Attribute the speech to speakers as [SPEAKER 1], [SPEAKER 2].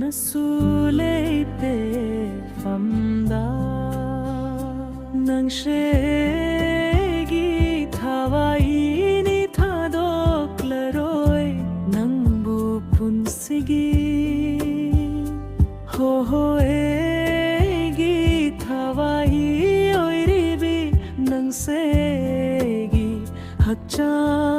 [SPEAKER 1] nasuleite famda nang shegi thawai ni thadoklaroi nang bu punsigi ho egi thawai oiribi nang segi hachang